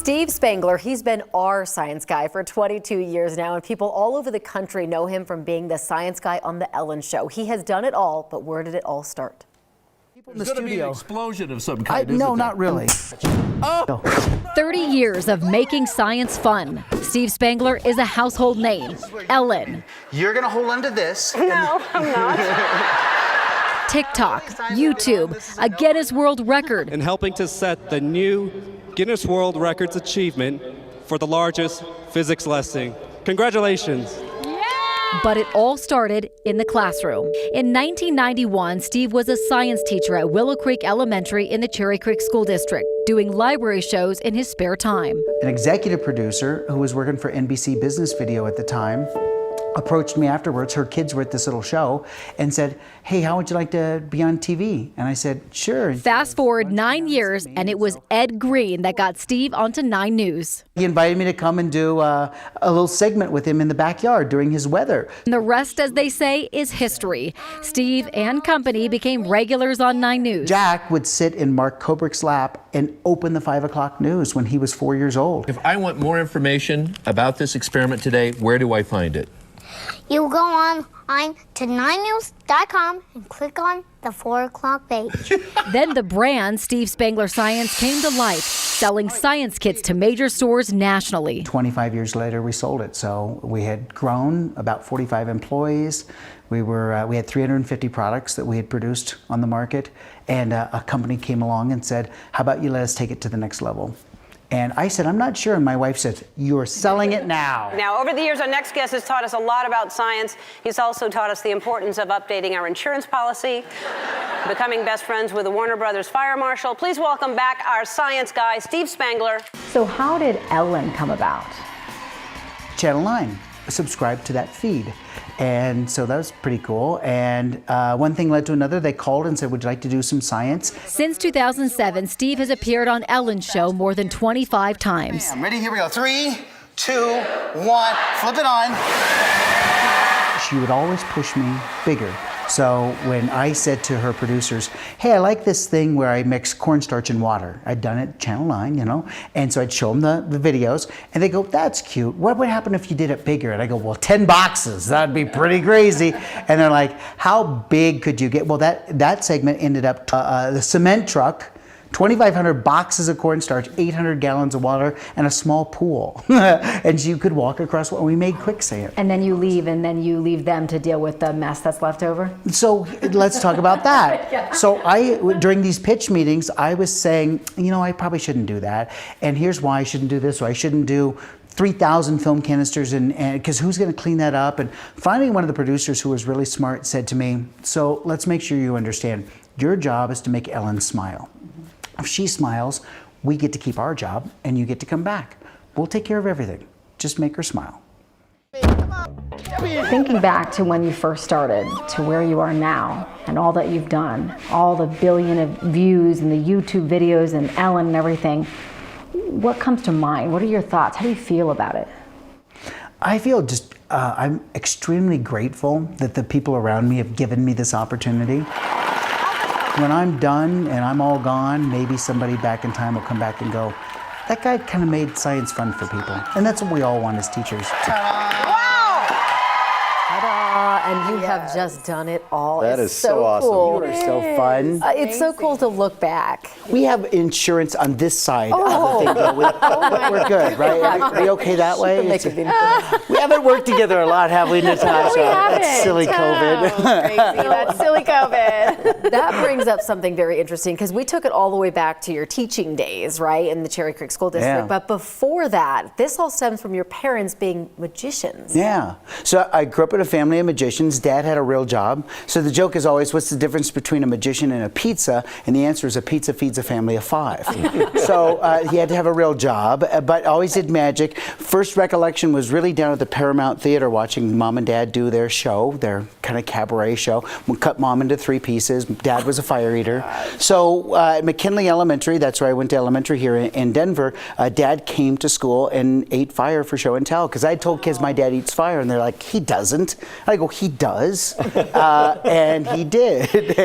Steve Spangler, he's been our science guy for 22 years now, and people all over the country know him from being the science guy on The Ellen Show. He has done it all, but where did it all start? There's going to be an explosion of some kind, No, not really. 30 years of making science fun. Steve Spangler is a household name. Ellen. You're going to hold on to this. No, I'm not. TikTok, YouTube, a Guinness World Record. And helping to set the new Guinness World Records achievement for the largest physics lesson. Congratulations. But it all started in the classroom. In 1991, Steve was a science teacher at Willow Creek Elementary in the Cherry Creek School District, doing library shows in his spare time. An executive producer who was working for NBC Business Video at the time approached me afterwards. Her kids were at this little show and said, "Hey, how would you like to be on TV?" And I said, "Sure." Fast forward 9 years, and it was Ed Green that got Steve onto 9 News. He invited me to come and do a little segment with him in the backyard during his weather. And the rest, as they say, is history. Steve and company became regulars on 9 News. Jack would sit in Mark Kubrick's lap and open the 5 o'clock news when he was 4 years old. If I want more information about this experiment today, where do I find it? You go online to 9news.com and click on the 4 o'clock page. Then the brand Steve Spangler-Science came to life, selling science kits to major stores nationally. 25 years later, we sold it. So we had grown about 45 employees. We had 350 products that we had produced on the market. And a company came along and said, "How about you let us take it to the next level?" And I said, "I'm not sure." And my wife said, "You're selling it now." Now, over the years, our next guest has taught us a lot about science. He's also taught us the importance of updating our insurance policy, becoming best friends with the Warner Brothers fire marshal. Please welcome back our science guy, Steve Spangler. So how did Ellen come about? Channel 9 subscribed to that feed. And so that was pretty cool. And one thing led to another. They called and said, "Would you like to do some science?" Since 2007, Steve has appeared on Ellen's show more than 25 times. Ready? Here we go. 3, 2, 1. Flip it on. She would always push me bigger. So when I said to her producers, "Hey, I like this thing where I mix cornstarch and water." I'd done it at Channel 9, you know, and so I'd show them the videos, and they go, "That's cute. What would happen if you did it bigger?" And I go, "Well, 10 boxes. That'd be pretty crazy." And they're like, "How big could you get?" Well, that segment ended up the cement truck, 2,500 boxes of cornstarch, 800 gallons of water, and a small pool. And you could walk across, and we made quicksand. And then you leave them to deal with the mess that's left over? So let's talk about that. Yeah. So during these pitch meetings, I was saying, you know, I probably shouldn't do that. And here's why I shouldn't do this, or I shouldn't do 3,000 film canisters, and because who's going to clean that up? And finally, one of the producers who was really smart said to me, "So let's make sure you understand, your job is to make Ellen smile. If she smiles, we get to keep our job, and you get to come back. We'll take care of everything. Just make her smile." Thinking back to when you first started to where you are now and all that you've done, all the billion of views and the YouTube videos and Ellen and everything, what comes to mind? What are your thoughts? How do you feel about it? I feel just, I'm extremely grateful that the people around me have given me this opportunity. When I'm done and I'm all gone, maybe somebody back in time will come back and go, "That guy kind of made science fun for people." And that's what we all want as teachers. And you have just done it all. That is so awesome. Cool. You are so fun. It's so cool to look back. We have insurance on this side of the thing, though. We're good, right? Are we okay that way? We haven't worked together a lot, have we, Natasha? We haven't. That's silly COVID. Crazy. That's silly COVID. That brings up something very interesting, because we took it all the way back to your teaching days, right, in the Cherry Creek School District. Yeah. But before that, this all stems from your parents being magicians. Yeah. So I grew up in a family of magicians. Dad had a real job. So the joke is always, what's the difference between a magician and a pizza? And the answer is a pizza feeds a family of 5. So he had to have a real job, but always did magic. First recollection was really down at the Paramount Theater watching Mom and Dad do their show, their kind of cabaret show. We cut Mom into 3 pieces. Dad was a fire eater. So at McKinley Elementary, that's where I went to elementary here in Denver, Dad came to school and ate fire for show and tell. Because I told kids my dad eats fire, and they're like, "He doesn't." I go, he does, and he did.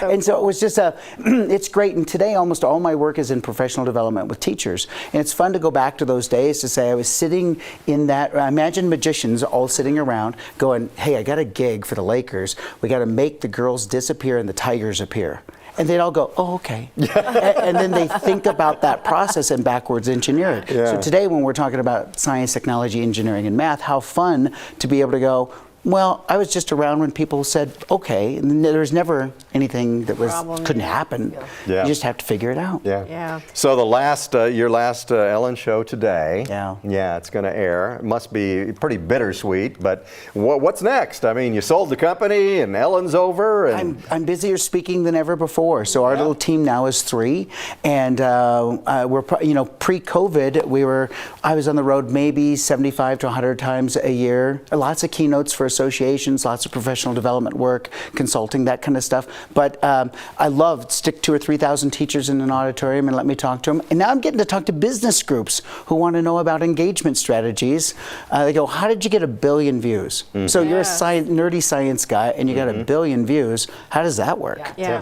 And so it was just it's great. And today almost all my work is in professional development with teachers. And it's fun to go back to those days to say I was sitting in that, imagine magicians all sitting around going, hey, I got a gig for the Lakers. We got to make the girls disappear and the Tigers appear. And they'd all go, oh, okay. And then they think about that process and backwards engineer it. Yeah. So today when we're talking about science, technology, engineering, and math, how fun to be able to go, well, I was just around when people said, okay, and there's never anything that couldn't happen. Yeah. You just have to figure it out. Yeah. So the last, your last Ellen show today. Yeah. Yeah, it's going to air. It must be pretty bittersweet, but what's next? I mean, you sold the company and Ellen's over. And I'm busier speaking than ever before. So our little team now is 3, and we're pre-COVID I was on the road maybe 75 to 100 times a year. Lots of keynotes for associations, lots of professional development work, consulting, that kind of stuff. But I love stick 2,000 or 3,000 teachers in an auditorium and let me talk to them. And now I'm getting to talk to business groups who want to know about engagement strategies. They go, how did you get 1 billion views? So you're a nerdy science guy and you got 1 billion views. How does that work?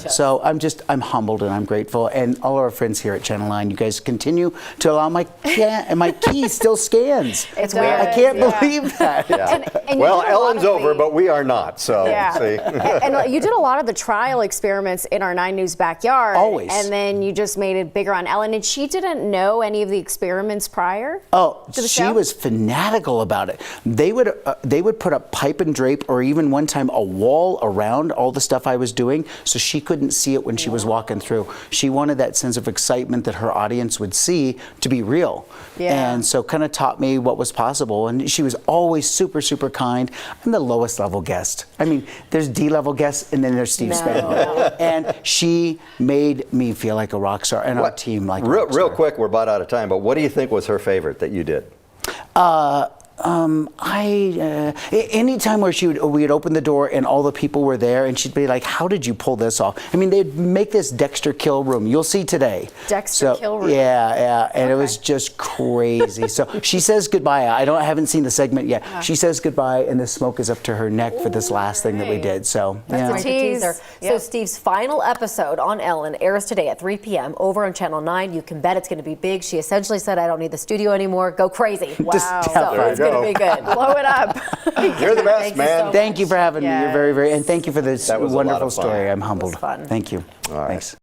So I'm humbled and I'm grateful. And all our friends here at Channel 9, you guys continue to allow my key still scans. It's weird. I can't believe that. And well, Ellen's over, but we are not. So, see. And you did a lot of the trial experiments in our 9 News backyard. Always. And then you just made it bigger on Ellen. And she didn't know any of the experiments prior? Oh, to the she show? was fanatical about it. They would put up pipe and drape, or even one time a wall around all the stuff I was doing, so she couldn't see it when she was walking through. She wanted that sense of excitement that her audience would see to be real. And so kind of taught me what was possible. And she was always super, super kind. I'm the lowest level guest. I mean, there's D-level guests and then there's Steve Spangler. And she made me feel like a rock star, and our team like a rock star. Real quick, we're about out of time, but what do you think was her favorite that you did? Anytime where we'd open the door and all the people were there, and she'd be like, how did you pull this off? I mean, they'd make this Dexter kill room. You'll see today. Dexter kill room. Yeah. And it was just crazy. So she says goodbye. I haven't seen the segment yet. She says goodbye, and the smoke is up to her neck for this last thing that we did. So That's a teaser. So Steve's final episode on Ellen airs today at 3 p.m. over on Channel 9. You can bet it's going to be big. She essentially said, I don't need the studio anymore. Go crazy. Wow. So it's going to be good. Blow it up. You're the best, man. Thank you for having me. You're very, very, and thank you for this That was a lot wonderful of fun. story. I'm humbled. It was fun. Thank you. All right. Thanks.